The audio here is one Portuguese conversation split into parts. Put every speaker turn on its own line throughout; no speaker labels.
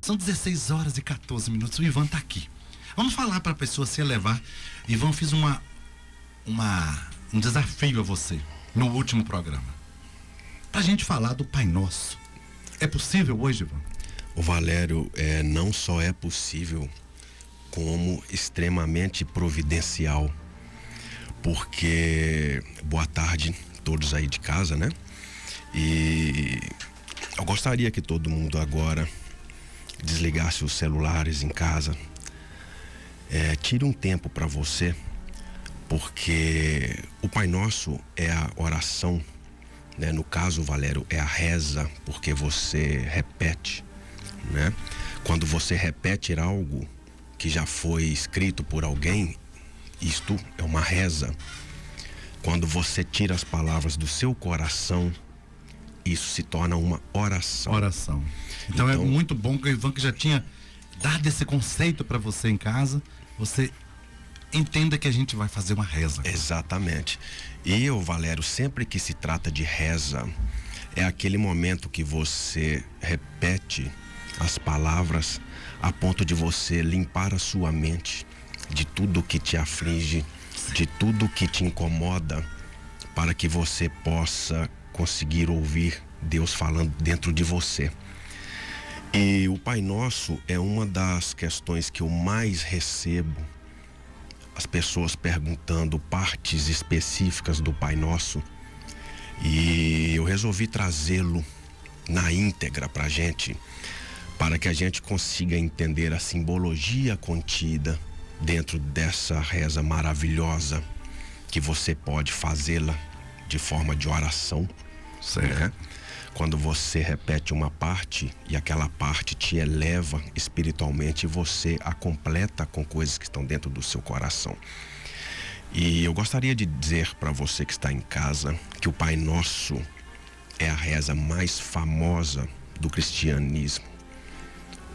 São 16 horas e 14 minutos. O Ivan tá aqui. Vamos falar para a pessoa se elevar. Ivan, fiz um desafio a você no último programa. Pra gente falar do Pai Nosso. É possível hoje, Ivan?
O Valério, não só é possível, como extremamente providencial. Porque, boa tarde, todos aí de casa, né? E eu gostaria que todo mundo agora desligasse os celulares em casa. Tire um tempo para você, porque o Pai Nosso é a oração, né? No caso, Valério, é a reza, porque você repete, né? Quando você repete algo que já foi escrito por alguém, isto é uma reza. Quando você tira as palavras do seu coração, isso se torna uma oração.
Então é muito bom que o Ivan, que já tinha dado esse conceito para você em casa, você entenda que a gente vai fazer uma reza.
Exatamente. E eu, Valério, sempre que se trata de reza, é aquele momento que você repete as palavras a ponto de você limpar a sua mente de tudo que te aflige, de tudo que te incomoda, para que você possa conseguir ouvir Deus falando dentro de você. E o Pai Nosso é uma das questões que eu mais recebo, as pessoas perguntando partes específicas do Pai Nosso, e eu resolvi trazê-lo na íntegra pra gente, para que a gente consiga entender a simbologia contida dentro dessa reza maravilhosa, que você pode fazê-la de forma de oração, né? Quando você repete uma parte e aquela parte te eleva espiritualmente, você a completa com coisas que estão dentro do seu coração. E eu gostaria de dizer para você que está em casa que o Pai Nosso é a reza mais famosa do cristianismo,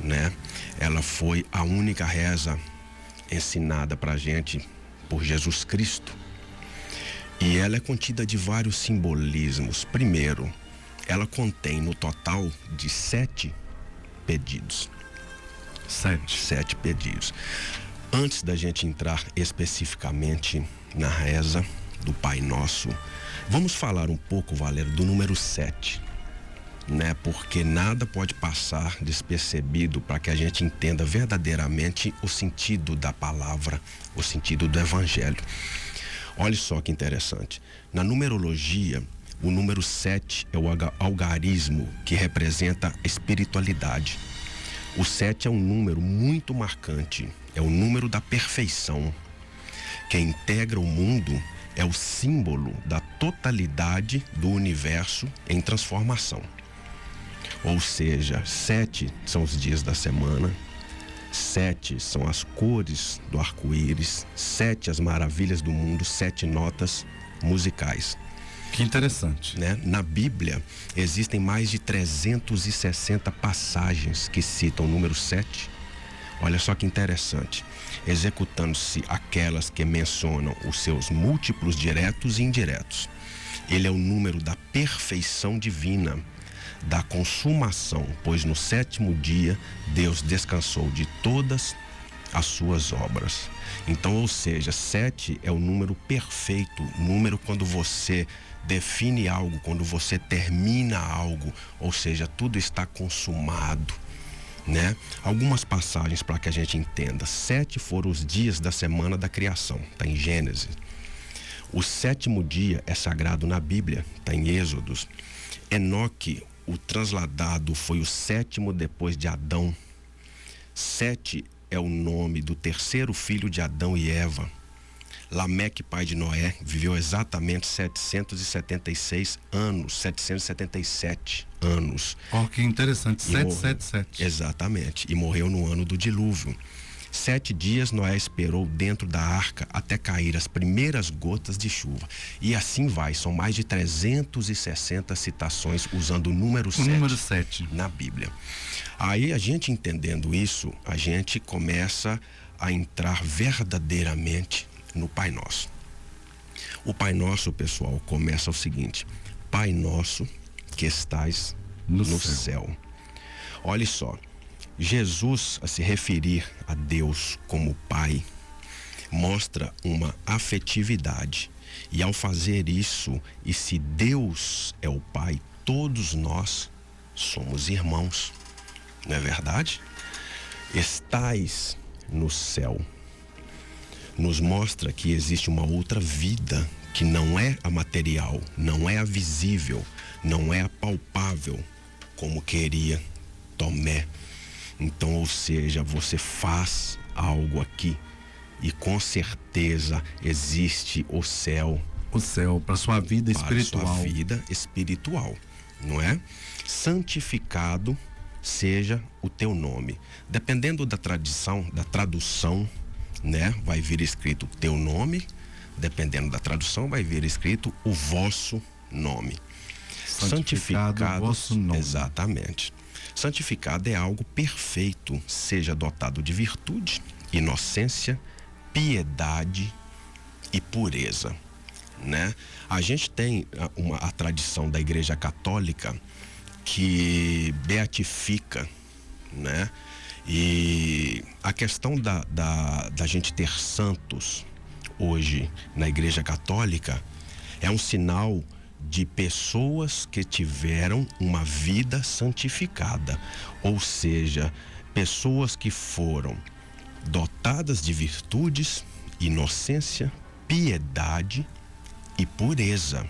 né? Ela foi a única reza ensinada pra gente por Jesus Cristo. E ela é contida de vários simbolismos. Primeiro, ela contém no total de 7 pedidos. 7 pedidos. Antes da gente entrar especificamente na reza do Pai Nosso, vamos falar um pouco, Valério, do número 7, né? Porque nada pode passar despercebido para que a gente entenda verdadeiramente o sentido da palavra, o sentido do Evangelho. Olha só que interessante. Na numerologia, o número 7 é o algarismo que representa a espiritualidade. O 7 é um número muito marcante, é o número da perfeição, que integra o mundo, é o símbolo da totalidade do universo em transformação. Ou seja, 7 são os dias da semana, 7 são as cores do arco-íris, 7 as maravilhas do mundo, 7 notas musicais.
Que interessante,
né? Na Bíblia existem mais de 360 passagens que citam o número 7. Olha só que interessante, executando-se aquelas que mencionam os seus múltiplos diretos e indiretos. Ele é o número da perfeição divina, da consumação, pois no 7º dia Deus descansou de todas as suas obras. Então, ou seja, 7 é o número perfeito, número quando você define algo, quando você termina algo, ou seja, tudo está consumado, né? Algumas passagens para que a gente entenda. 7 foram os dias da semana da criação, está em Gênesis. O 7º dia é sagrado na Bíblia, está em Êxodos. Enoque, o transladado, foi o 7º depois de Adão. 7 é o nome do 3º filho de Adão e Eva. Lameque, pai de Noé, viveu exatamente 776 anos, 777 anos.
Oh, que interessante, 777.
Exatamente, e morreu no ano do dilúvio. 7 dias Noé esperou dentro da arca até cair as primeiras gotas de chuva. E assim vai, são mais de 360 citações usando o número 7 na Bíblia. Aí a gente entendendo isso, a gente começa a entrar verdadeiramente no Pai Nosso. O Pai Nosso, pessoal, começa o seguinte: Pai Nosso que estais no céu. Olha só, Jesus, a se referir a Deus como Pai, mostra uma afetividade. E ao fazer isso, e se Deus é o Pai, todos nós somos irmãos. Não é verdade? Estais no céu. Nos mostra que existe uma outra vida que não é a material, não é a visível, não é a palpável, como queria Tomé. Então, ou seja, você faz algo aqui e com certeza existe o céu.
O céu para sua vida espiritual.
Para sua vida espiritual, não é? Santificado seja o teu nome. Dependendo da tradição, da tradução, né? Vai vir escrito teu nome. Dependendo da tradução, vai vir escrito o vosso nome.
Santificado o vosso nome.
Exatamente. Santificado é algo perfeito, seja dotado de virtude, inocência, piedade e pureza, né? A gente tem a tradição da Igreja Católica que beatifica, né? E a questão da gente ter santos hoje na Igreja Católica é um sinal de pessoas que tiveram uma vida santificada, ou seja, pessoas que foram dotadas de virtudes, inocência, piedade e pureza.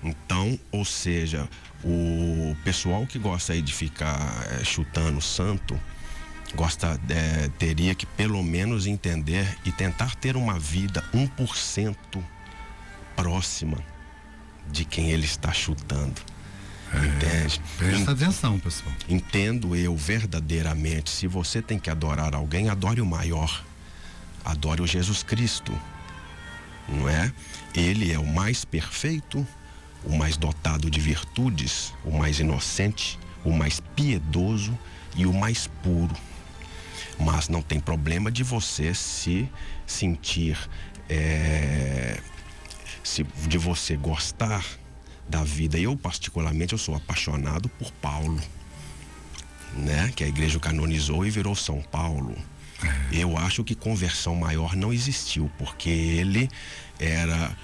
Então, ou seja, o pessoal que gosta aí de ficar chutando santo, teria que pelo menos entender e tentar ter uma vida 1% próxima de quem ele está chutando. Entende?
Presta atenção, pessoal.
Entendo eu verdadeiramente, se você tem que adorar alguém, adore o maior. Adore o Jesus Cristo. Não é? Ele é o mais perfeito, o mais dotado de virtudes, o mais inocente, o mais piedoso e o mais puro. Mas não tem problema de você se sentir, de você gostar da vida. Eu particularmente, eu sou apaixonado por Paulo, né? Que a igreja o canonizou e virou São Paulo. Eu acho que conversão maior não existiu, porque ele era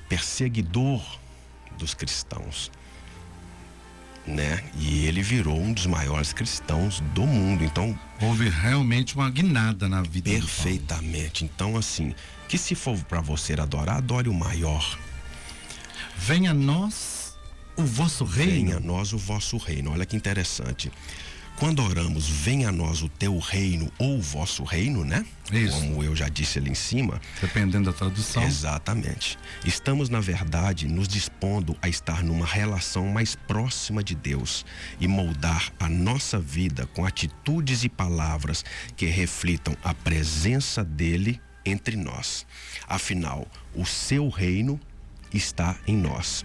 perseguidor dos cristãos, né? E ele virou um dos maiores cristãos do mundo. Então
houve realmente uma guinada na vida.
Perfeitamente. Então, assim, que se for para você adorar, adore o maior.
Venha a nós o vosso reino.
Venha a nós o vosso reino. Olha que interessante. Quando oramos, venha a nós o teu reino ou o vosso reino, né?
Isso.
Como eu já disse ali em cima.
Dependendo da tradução.
Exatamente. Estamos, na verdade, nos dispondo a estar numa relação mais próxima de Deus e moldar a nossa vida com atitudes e palavras que reflitam a presença dele entre nós. Afinal, o seu reino está em nós.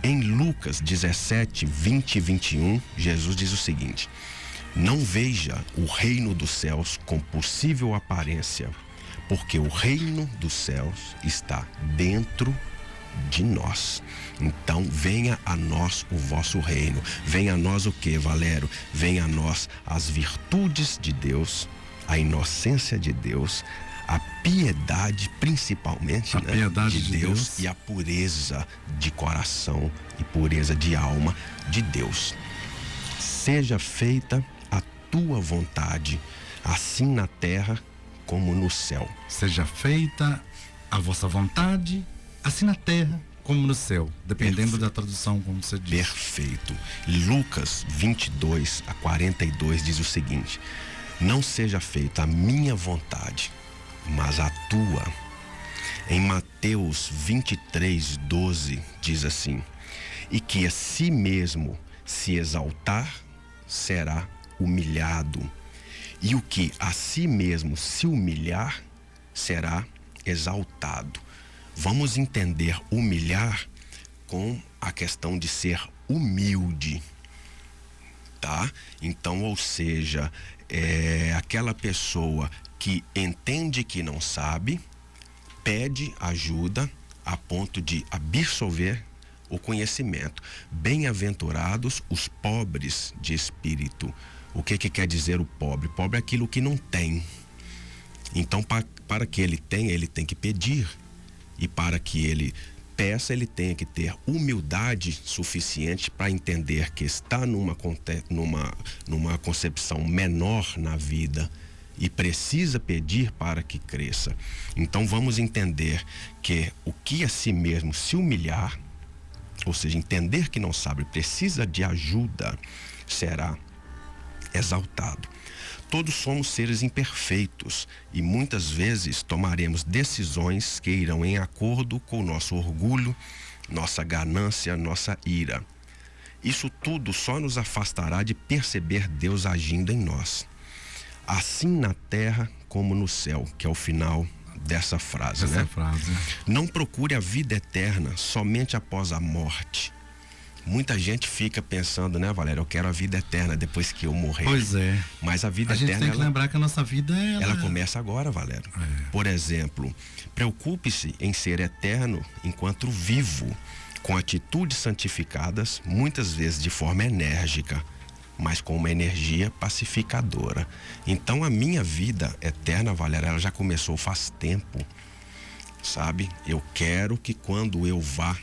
Em Lucas 17, 20 e 21, Jesus diz o seguinte: não veja o reino dos céus com possível aparência, porque o reino dos céus está dentro de nós. Então venha a nós o vosso reino. Venha a nós o que, Valério? Venha a nós as virtudes de Deus, a inocência de Deus, a piedade, principalmente,
a piedade
de Deus, e a pureza de coração e pureza de alma de Deus. Seja feita a tua vontade, assim na terra como no céu.
Seja feita a vossa vontade, assim na terra como no céu, dependendo da tradução, como você disse.
Perfeito. Lucas 22 a 42 diz o seguinte: não seja feita a minha vontade, mas a tua. Em Mateus 23, 12 diz assim: e que a si mesmo se exaltar será humilhado, e o que a si mesmo se humilhar será exaltado. Vamos entender humilhar com a questão de ser humilde, tá? Então, ou seja, aquela pessoa que entende que não sabe, pede ajuda a ponto de absorver o conhecimento. Bem-aventurados os pobres de espírito, O que quer dizer o pobre? Pobre é aquilo que não tem. Então, para que ele tenha, ele tem que pedir. E para que ele peça, ele tem que ter humildade suficiente para entender que está numa concepção menor na vida e precisa pedir para que cresça. Então vamos entender que o que a si mesmo se humilhar, ou seja, entender que não sabe, precisa de ajuda, será exaltado. Todos somos seres imperfeitos e muitas vezes tomaremos decisões que irão em acordo com o nosso orgulho, nossa ganância, nossa ira. Isso tudo só nos afastará de perceber Deus agindo em nós. Assim na terra como no céu, que é o final dessa frase,
Essa
né?
frase.
Não procure a vida eterna somente após a morte. Muita gente fica pensando, né, Valério? Eu quero a vida eterna depois que eu morrer.
Pois é.
Mas a vida
A gente
eterna,
tem que lembrar que a nossa vida
ela começa agora, Valério. Por exemplo, preocupe-se em ser eterno enquanto vivo, com atitudes santificadas, muitas vezes de forma enérgica, mas com uma energia pacificadora. Então a minha vida eterna, Valério, ela já começou faz tempo, sabe? Eu quero que quando eu vá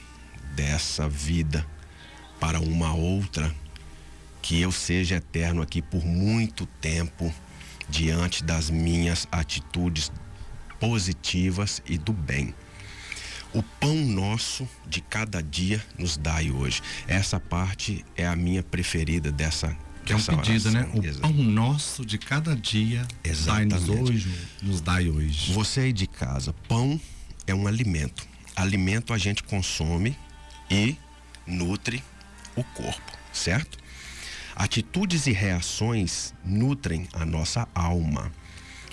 dessa vida para uma outra, que eu seja eterno aqui por muito tempo, diante das minhas atitudes positivas e do bem. O pão nosso de cada dia nos dai hoje. Essa parte é a minha preferida dessa
que é um pedido,
oração.
né? O pão nosso de cada dia dai-nos hoje, nos dai hoje.
Você aí de casa, pão é um alimento. Alimento a gente consome e nutre o corpo, certo? Atitudes e reações nutrem a nossa alma.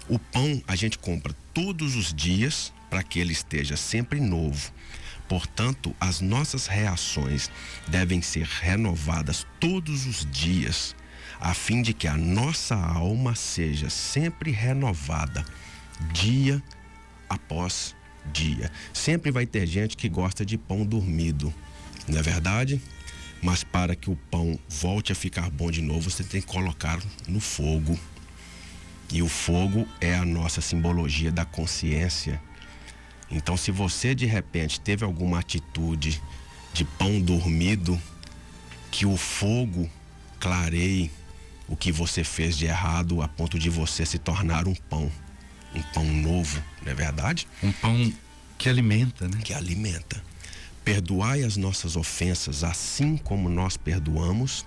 O pão a gente compra todos os dias para que ele esteja sempre novo. Portanto, as nossas reações devem ser renovadas todos os dias, a fim de que a nossa alma seja sempre renovada, dia após dia. Sempre vai ter gente que gosta de pão dormido, não é verdade? Mas para que o pão volte a ficar bom de novo, você tem que colocar no fogo. E o fogo é a nossa simbologia da consciência. Então, se você de repente teve alguma atitude de pão dormido, que o fogo clareie o que você fez de errado a ponto de você se tornar um pão novo, não é verdade?
Um pão que alimenta, né?
Que alimenta. Perdoai as nossas ofensas, assim como nós perdoamos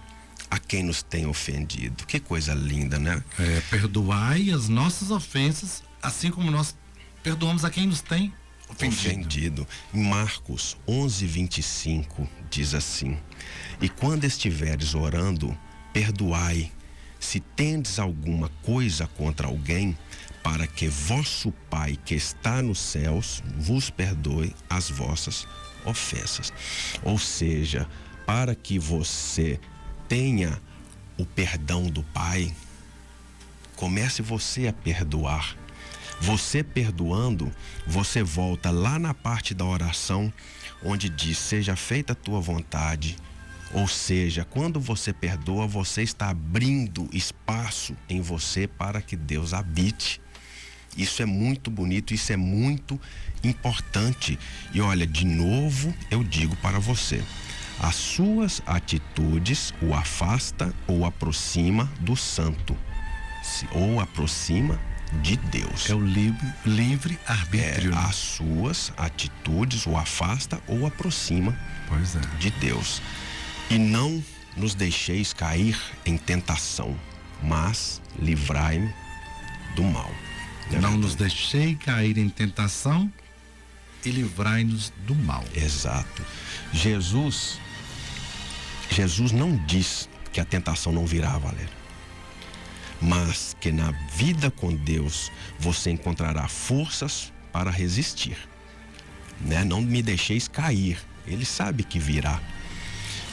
a quem nos tem ofendido. Que coisa linda, né?
Perdoai as nossas ofensas, assim como nós perdoamos a quem nos tem ofendido.
Em Marcos 11:25 diz assim: e quando estiveres orando, perdoai, se tendes alguma coisa contra alguém, para que vosso Pai que está nos céus vos perdoe as vossas ofensas. Ou seja, para que você tenha o perdão do Pai, comece você a perdoar. Você perdoando, você volta lá na parte da oração onde diz: seja feita a tua vontade. Ou seja, quando você perdoa, você está abrindo espaço em você para que Deus habite. Isso é muito bonito, isso é muito importante. E olha, de novo eu digo para você: as suas atitudes o afasta ou aproxima do santo, ou aproxima de Deus.
É o livre arbítrio.
As suas atitudes o afasta ou aproxima de Deus. E não nos deixeis cair em tentação, mas livrai-me do mal.
Não nos deixei cair em tentação e livrai-nos do mal.
Exato. Jesus não diz que a tentação não virá, Valério, mas que na vida com Deus você encontrará forças para resistir, né? Não me deixeis cair. Ele sabe que virá.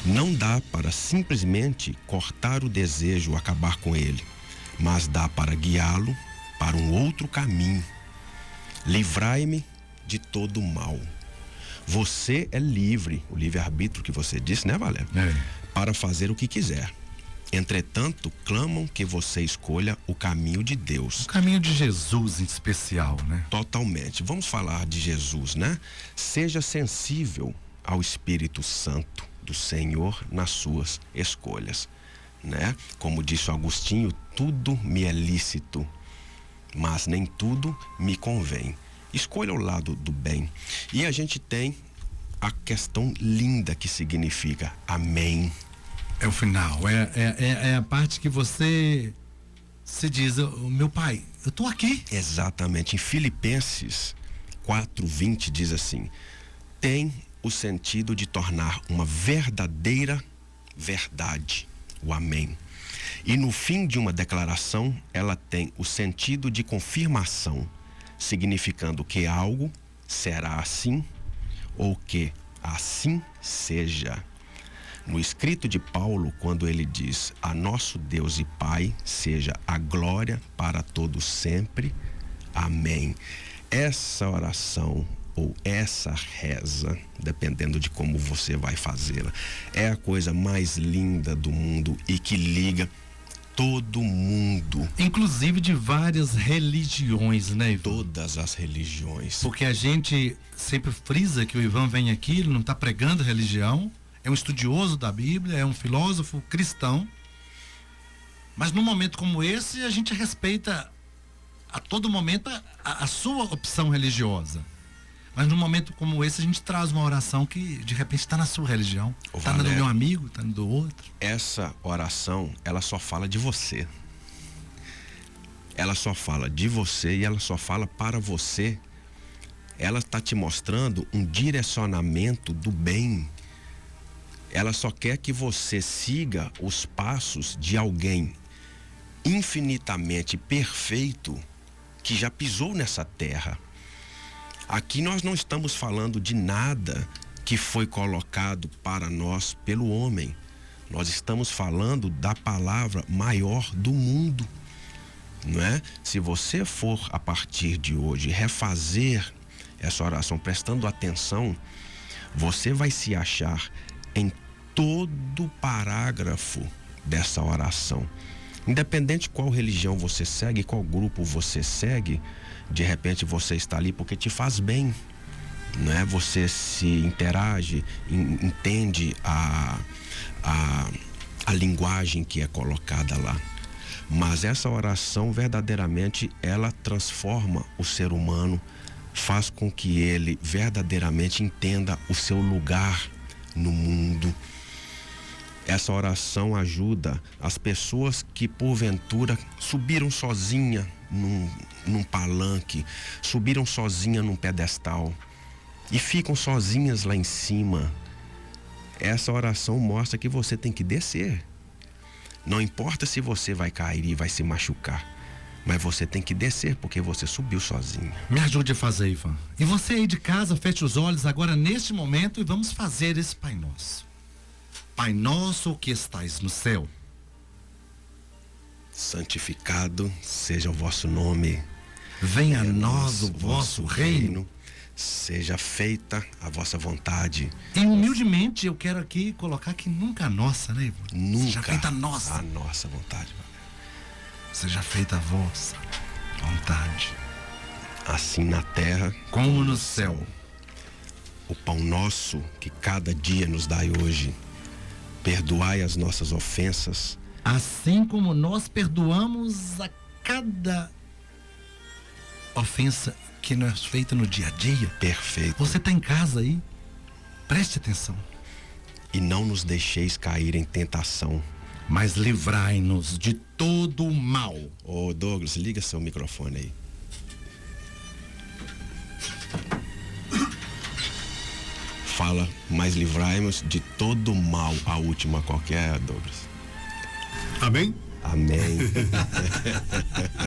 Não dá para simplesmente cortar o desejo, acabar com ele, mas dá para guiá-lo para um outro caminho. Livrai-me de todo o mal. Você é livre, o livre-arbítrio que você disse, né, Valério? Para fazer o que quiser. Entretanto, clamam que você escolha o caminho de Deus.
O caminho de Jesus em especial, né?
Totalmente. Vamos falar de Jesus, né? Seja sensível ao Espírito Santo do Senhor nas suas escolhas, né? Como disse o Agostinho, tudo me é lícito, mas nem tudo me convém. Escolha o lado do bem. E a gente tem a questão linda que significa amém.
É o final, é a parte que você se diz, o meu pai, eu tô aqui.
Exatamente. Em Filipenses 4:20 diz assim: tem o sentido de tornar uma verdadeira verdade, o amém. E no fim de uma declaração, ela tem o sentido de confirmação, significando que algo será assim ou que assim seja. No escrito de Paulo, quando ele diz: a nosso Deus e Pai seja a glória para todos sempre, amém. Essa oração ou essa reza, dependendo de como você vai fazê-la, é a coisa mais linda do mundo e que liga todo mundo.
Inclusive de várias religiões, né, Ivan?
Todas as religiões.
Porque a gente sempre frisa que o Ivan vem aqui, ele não está pregando religião, é um estudioso da Bíblia, é um filósofo cristão, mas num momento como esse a gente respeita a todo momento a sua opção religiosa. Mas num momento como esse a gente traz uma oração que de repente está na sua religião, está na do meu amigo, está na do outro.
Essa oração, ela só fala de você. Ela só fala de você e ela só fala para você. Ela está te mostrando um direcionamento do bem. Ela só quer que você siga os passos de alguém infinitamente perfeito que já pisou nessa terra. Aqui nós não estamos falando de nada que foi colocado para nós pelo homem. Nós estamos falando da palavra maior do mundo, não é? Se você for a partir de hoje refazer essa oração prestando atenção, você vai se achar em todo parágrafo dessa oração. Independente qual religião você segue, qual grupo você segue, de repente você está ali porque te faz bem, né? Você se interage, entende a linguagem que é colocada lá. Mas essa oração verdadeiramente ela transforma o ser humano, faz com que ele verdadeiramente entenda o seu lugar no mundo. Essa oração ajuda as pessoas que porventura subiram sozinha num palanque, subiram sozinha num pedestal e ficam sozinhas lá em cima. Essa oração mostra que você tem que descer. Não importa se você vai cair e vai se machucar, mas você tem que descer porque você subiu sozinho.
Me ajude a fazer, Ivan. E você aí de casa, feche os olhos agora neste momento e vamos fazer esse Pai Nosso. Pai nosso que estais no céu,
santificado seja o vosso nome.
Venha a nós o vosso reino.
Seja feita a vossa vontade.
E humildemente eu quero aqui colocar que nunca a nossa, né, Ivan?
Nunca
seja feita a nossa.
A nossa vontade.
Seja feita a vossa vontade.
Assim na terra
como no céu.
O pão nosso que cada dia nos dai hoje. Perdoai as nossas ofensas,
assim como nós perdoamos a cada ofensa que nos é feita no dia a dia.
Perfeito.
Você está em casa aí, preste atenção.
E não nos deixeis cair em tentação,
mas livrai-nos de todo o mal.
Ô Douglas, liga seu microfone aí. Fala, mas livrai-nos de todo mal. A última qualquer, Douglas.
Amém?
Amém.